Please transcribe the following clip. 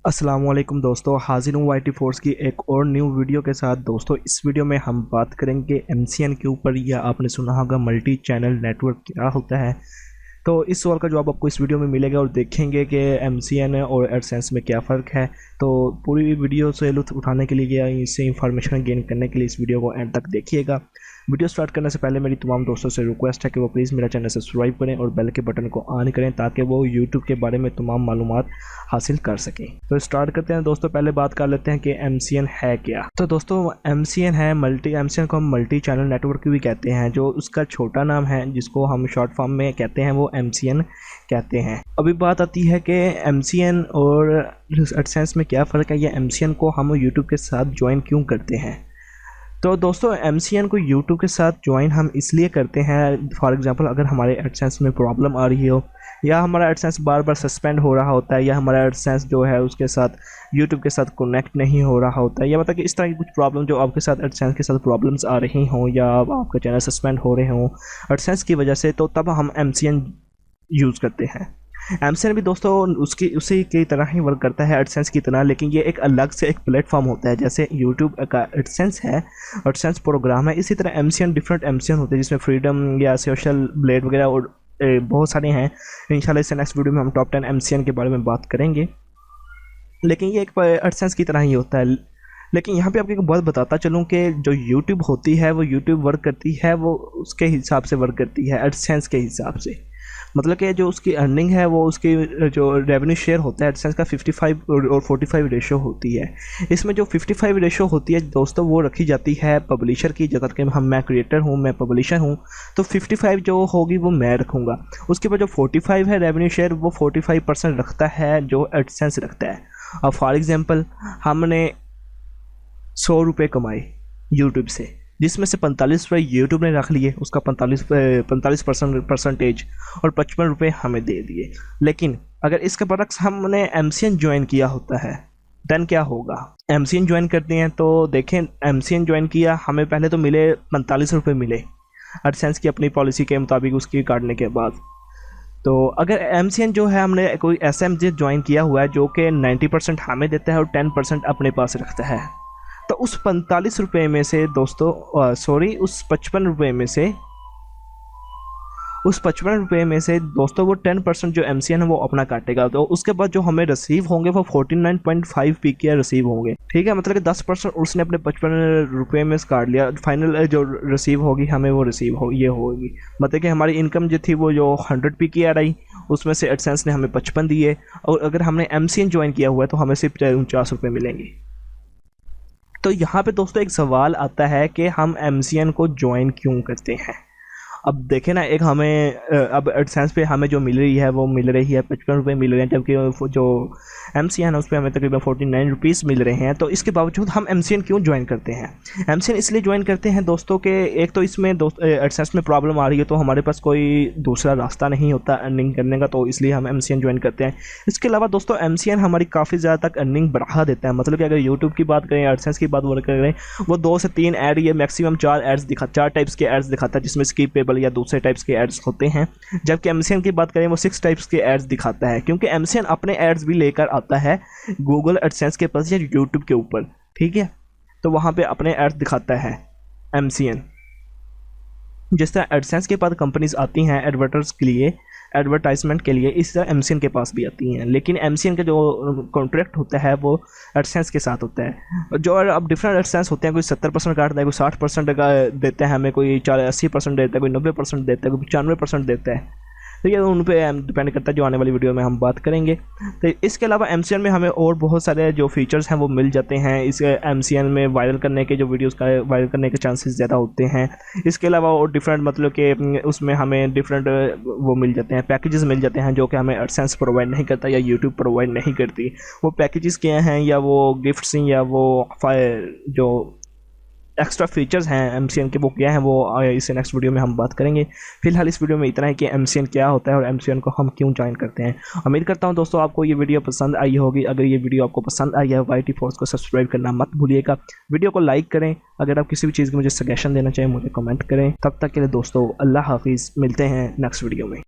अस्सलाम वालेकुम दोस्तों, हाजिर हूँ वाईटी फोर्स की एक और न्यू वीडियो के साथ। दोस्तों इस वीडियो में हम बात करेंगे एमसीएन के ऊपर, या आपने सुना होगा मल्टी चैनल नेटवर्क क्या होता है। तो इस सवाल का जवाब आपको इस वीडियो में मिलेगा और देखेंगे कि एमसीएन और एडसेंस में क्या फ़र्क है। तो पूरी वीडियो से लुत्फ़ उठाने के लिए या इससे इंफॉर्मेशन गेन करने के लिए इस वीडियो को एंड तक देखिएगा। वीडियो स्टार्ट करने से पहले मेरी तमाम दोस्तों से रिक्वेस्ट है कि वो प्लीज़ मेरा चैनल सब्सक्राइब करें और बेल के बटन को ऑन करें ताकि वो यूट्यूब के बारे में तमाम मालूमात हासिल कर सकें। तो स्टार्ट करते हैं दोस्तों। पहले बात कर लेते हैं कि एमसीएन है क्या। तो दोस्तों एमसीएन को हम मल्टी चैनल नेटवर्क भी कहते हैं, जो उसका छोटा नाम है जिसको हम शॉर्ट फॉर्म में कहते हैं वो एमसीएन कहते हैं। अभी बात आती है कि एमसीएन और एडसेंस में क्या फ़र्क है, या एमसीएन को हम यूट्यूब के साथ ज्वाइन क्यों करते हैं। तो दोस्तों एमसीएन को यूट्यूब के साथ ज्वाइन हम इसलिए करते हैं, फॉर एग्जांपल अगर हमारे एडसेंस में प्रॉब्लम आ रही हो, या हमारा एडसेंस बार बार सस्पेंड हो रहा होता है, या हमारा एडसेंस जो है उसके साथ यूट्यूब के साथ कनेक्ट नहीं हो रहा होता है, या मतलब कि इस तरह की कुछ प्रॉब्लम जो आपके साथ एडसेंस के साथ प्रॉब्लम्स आ रही हों, या आपका चैनल सस्पेंड हो रहे हों एडसेंस की वजह से, तो तब हम एमसीएन यूज़ करते हैं। एमसीएन भी दोस्तों उसी की तरह ही वर्क करता है एडसेंस की तरह, लेकिन ये एक अलग से एक प्लेटफॉर्म होता है। जैसे यूट्यूब का एडसेंस है, एडसेंस प्रोग्राम है, इसी तरह एमसीएन डिफरेंट एमसीएन होते हैं जिसमें फ्रीडम या सोशल ब्लेड वगैरह और बहुत सारे हैं। इंशाल्लाह इससे नेक्स्ट वीडियो में हम टॉप 10 एमसीएन के बारे में बात करेंगे। लेकिन ये एक एडसेंस की तरह ही होता है। लेकिन यहाँ पे आपको एक बात बताता चलूँ कि जो यूट्यूब होती है वो यूट्यूब वर्क करती है, वो उसके हिसाब से वर्क करती है, एडसेंस के हिसाब से। मतलब कि जो उसकी अर्निंग है वो उसकी जो रेवेन्यू शेयर होता है एडसेंस का 55 और 45 रेशो होती है। इसमें जो 55 रेशो होती है दोस्तों वो रखी जाती है पब्लिशर की जगह के। मैं क्रिएटर हूँ, मैं पब्लिशर हूँ, तो 55 जो होगी वो मैं रखूँगा। उसके बाद जो 45 है रेवेन्यू शेयर, वो 45% रखता है जो एडसेंस रखता है। अब फॉर एग्जांपल हमने 100 रुपये कमाए यूट्यूब से, जिसमें से 45 रुपये यूट्यूब ने रख लिए, उसका 45% परसेंटेज, और 55 रुपये हमें दे दिए। लेकिन अगर इसके बरक्स हमने एमसीएन ज्वाइन किया होता है देन क्या होगा। एमसीएन ज्वाइन करते हैं तो देखें, एमसीएन ज्वाइन किया, हमें पहले तो मिले 45 रुपये मिले एडसेंस की अपनी पॉलिसी के मुताबिक उसकी काटने के बाद। तो अगर एमसीएन जो है हमने कोई ऐसा एमसीएन ज्वाइन किया हुआ है जो कि 90% हमें देता है और 10% अपने पास रखता है, तो उस 45 रुपये में से दोस्तों उस 55 रुपये में से दोस्तों वो 10% जो एमसीएन है वो अपना काटेगा। तो उसके बाद जो हमें रिसीव होंगे वो 49.5 पीके रिसीव होंगे। ठीक है, मतलब कि 10% उसने अपने 55 रुपये में काट लिया। फाइनल जो रिसीव होगी हमें वो ये होगी, मतलब कि हमारी इनकम जो थी वो जो 100 पीके आ रही, उसमें से एडसेंस ने हमें 55 दिए, और अगर हमने एमसीएन ज्वाइन किया हुआ है तो हमें सिर्फ 49 रुपये मिलेंगे। तो यहाँ पे दोस्तों एक सवाल आता है कि हम एमसीएन को ज्वाइन क्यों करते हैं। अब देखें ना, एक हमें अब एडसेंस पे हमें जो मिल रही है वो मिल रही है 55 रुपये मिल रहे हैं, जबकि जो एमसीएन है उस पर हमें तकरीबन 49 रुपीज़ मिल रहे हैं। तो इसके बावजूद हम एमसीएन क्यों ज्वाइन करते हैं। एमसीएन इसलिए ज्वाइन करते हैं दोस्तों के एक तो इसमें एडसेंस में प्रॉब्लम आ रही है तो हमारे पास कोई दूसरा रास्ता नहीं होता अर्निंग करने का, तो इसलिए हम एमसीएन ज्वाइन करते हैं। इसके अलावा दोस्तों एमसीएन हमारी काफ़ी ज़्यादा तक अर्निंग बढ़ा देता है। मतलब कि अगर यूट्यूब की बात करें, एडसेंस की बात करें, वो 2 से 3 ऐड, ये मैक्सिमम 4 टाइप्स के एड्स दिखाता है, जिसमें स्किपेबल या दूसरे टाइप्स के एड्स होते हैं। जबकि एमसीएन की बात करें वो 6 टाइप्स के एड्स दिखाता है, क्योंकि एमसीएन अपने एड्स भी लेकर आता है गूगल एडसेंस के पास या यूट्यूब के ऊपर। ठीक है, तो वहाँ पे अपने एड्स दिखाता है एमसीएन। जिस तरह एडसेंस के पास कंपनीज आती हैं एडवर्टाइजमेंट के लिए, इसी तरह एमसीएन के पास भी आती हैं। लेकिन एमसीएन का जो कॉन्ट्रैक्ट होता है वो एडसेंस के साथ होता है। जो अब डिफरेंट एडसेंस होते हैं, कोई 70% काटता है, कोई 60% का देता है हमें, कोई 80% देता है, कोई 90% देता है, कोई 95% देता है। तो ये उन पर डिपेंड करता है, जो आने वाली वीडियो में हम बात करेंगे। तो इसके अलावा एमसीएन में हमें और बहुत सारे जो फीचर्स हैं वो मिल जाते हैं। इस एमसीएन में वायरल करने के जो वीडियोस का वायरल करने के चांसेस ज़्यादा होते हैं। इसके अलावा और डिफरेंट मतलब कि उसमें हमें डिफरेंट वो मिल जाते हैं, पैकेजेस मिल जाते हैं जो कि हमें एडसेंस प्रोवाइड नहीं करता या यूट्यूब प्रोवाइड नहीं करती। वो पैकेजेस क्या हैं, या वो गिफ्ट्स हैं, या वो जो एक्स्ट्रा फीचर्स हैं एमसीएन के वो क्या हैं, वो इसे नेक्स्ट वीडियो में हम बात करेंगे। फिलहाल इस वीडियो में इतना है कि एमसीएन क्या होता है और एमसीएन को हम क्यों ज्वाइन करते हैं। उम्मीद करता हूं दोस्तों आपको ये वीडियो पसंद आई होगी। अगर ये वीडियो आपको पसंद आई है, वाईटी फोर्स को सब्सक्राइब करना मत भूलिएगा। वीडियो को लाइक करें। अगर आप किसी भी चीज़ की मुझे सजेशन देना चाहें मुझे कमेंट करें। तब तक के लिए दोस्तों अल्लाह हाफिज़, मिलते हैं नेक्स्ट वीडियो में।